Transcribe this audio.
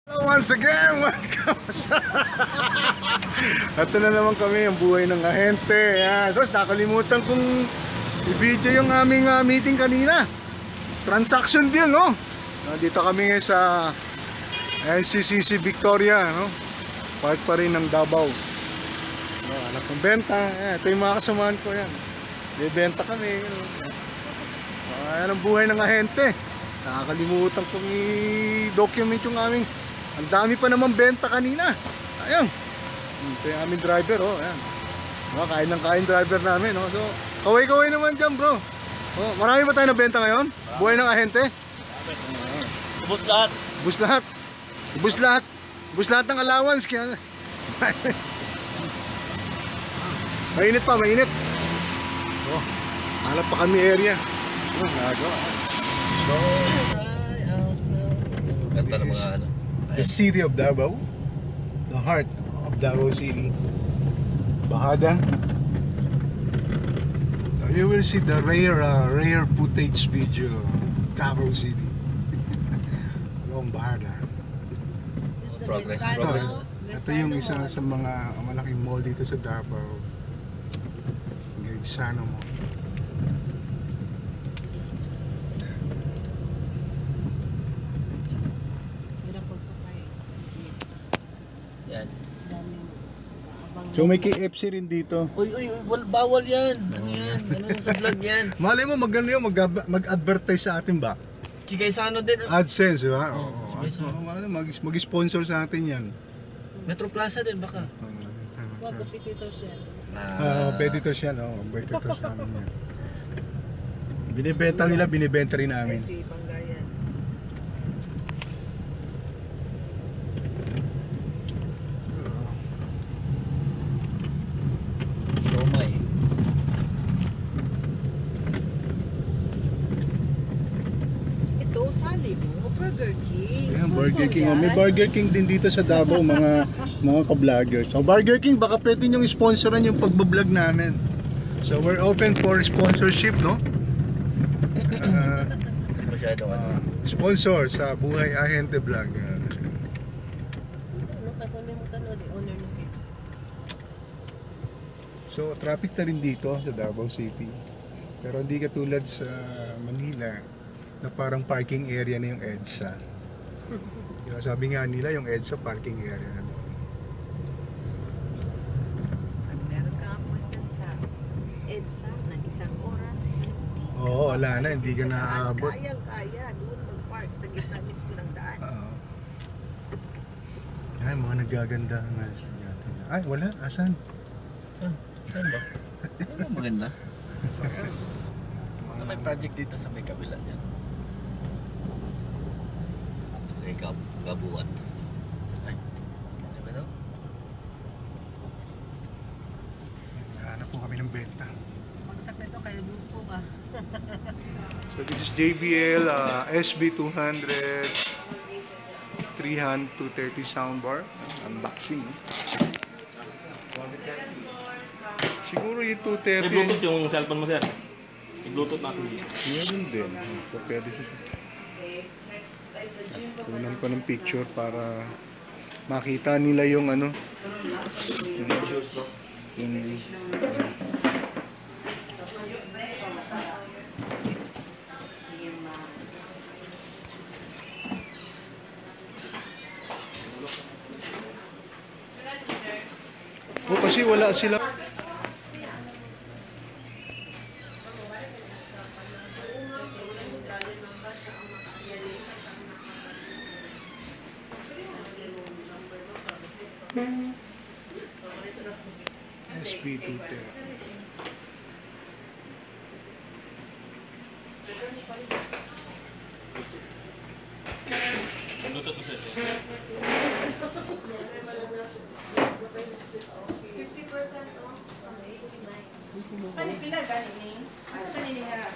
Once again, welcome sa ito na naman kami, ang buhay ng ahente. Yan. So, nakalimutan kong i-video yung aming meeting kanina. Transaction deal, no? Nandito kami ngayon sa NCCC Victoria, no? Part pa rin ng Davao. No, anak ng benta. Yan. Ito yung mga kasamahan ko yan. Bebenta kami. Yan ang buhay ng ahente. Nakakalimutan kong i-document yung aming. Ang dami pa naman benta kanina. Ayun. Ito yung aming driver, oh. Ayan. Kain ng kain driver namin, oh. So, kaway-kaway naman dyan, bro. Oh, marami ba tayo na benta ngayon? Buhay ng ahente? Ubus lahat. Ubus lahat. Ubus lahat. Ubus lahat ng allowance. Kaya... mainit pa, mainit. Oh, hanap pa kami area. Oh, nagawa. So, ganda ng mga ano. the city of Davao, the heart of Davao City, Bahada. You will see the rare footage video of Davao City. Along Bahada. Progress. Ito yung isa sa mga malaking mall dito sa Davao. Gaisano mo. Yan. So may KFC rin dito. Uy, bawal yan. Ano yan? Ano sa vlog yan? Malay mo magano yun, mag-advertise sa atin ba? Chikay sa ano din. AdSense, di ba? Oo. sige, Mag-sponsor sa atin yan. Metro Plaza din baka. Wag competitors yan. Competitors yan, oh. Competitors namin yan. Binibenta nila, binibenta rin namin. Si Pangayan. Siomay. Ito, sali mo, Burger King. Ayan, Sponsor Burger King. yan. May Burger King din dito sa Davao, mga ka-vloggers. So Burger King, baka pwede nyo sponsoran yung pagbablog namin. So we're open for sponsorship, no? Masyadong ano. Sponsor sa Buhay Ahente Vlog. Ano kakalimutan o di owner ng KFC? So traffic na rin dito sa Davao City. Pero hindi katulad sa Manila na parang parking area na yung EDSA. Diba, sabi nga nila yung EDSA parking area na doon. Pag meron ka appointment sa EDSA na isang oras, Oo, wala na, hindi ka naaabot. Kayang-kaya, doon mag-park sa gitna mismo ng daan. Oo. Ay, mga nagaganda nga estudyante. Ay, wala. Asan? Saan ba? Ano maganda? May project dito sa may kabila dyan. Kay Gabuat. Ay, ano ba daw? Hanap po kami ng benta. Magsak na ito, kaya buko ba? So this is JBL SB200 230 soundbar. Unboxing. Siguro yung 230. May Bluetooth yung cellphone mo, sir. I-Bluetooth natin dito. Meron din. So pwede siya. Kunan ko ng picture para makita nila yung ano. Yung kasi wala sila. SP210. Bluetooth mo, sir. 50% off. Ano pila ganin? Asa kanini nga